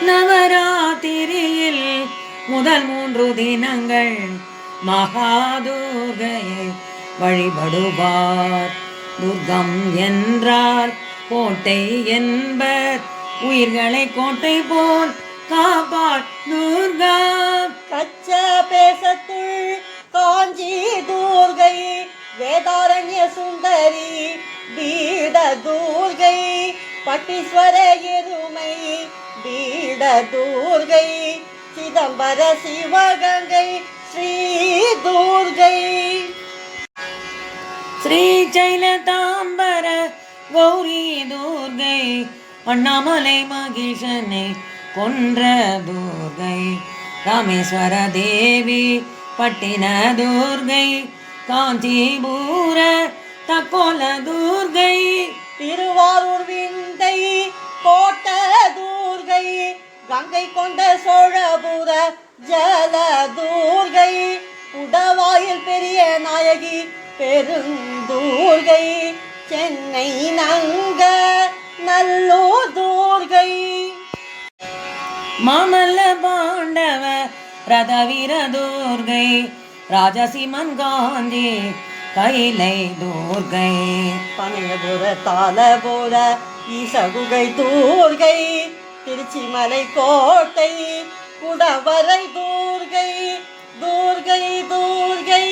நவராத்திரியில் முதல் 3 தினங்கள் மகாதுர்கையை வழிபடுவார். துர்க்கம் என்றால் கோட்டை என்பர், உயிர்களை கோட்டை போல் காப்பார் துர்கா. கச்ச பேசத்துள் காஞ்சி துர்கை, வேதாரண்ய சுந்தரி பீட துர்கை, பட்டீஸ்வர எருமை பீட துர்கை, சிதம்பர சிவகங்கை ஸ்ரீ துர்கை, ஸ்ரீ சைலதாம்பர கௌரி துர்கை, அண்ணாமலை மகிஷனை கொன்ற துர்கை, ராமேஸ்வர தேவி பட்டின துர்கை, காஞ்சிபுர தக்கோல துர்கை, திருவாரூர் விந்தை கோட்ட துர்கை, கங்கை கொண்ட சோழபுர ஜல துர்கை, உடவாயில் பெரிய நாயகி பெருந்தூர்கை, சென்னை நங்க நல்லூர் துர்கை, மாமல்ல பாண்டவ ரதவீர துர்கை, ராஜசிமன் காஞ்சி கைலை துர்கை, பனையபுர தாளபுர ஈசகுகை துர்கை, திருச்சிமலை கோட்டை குடவரை துர்கை, துர்கை துர்கை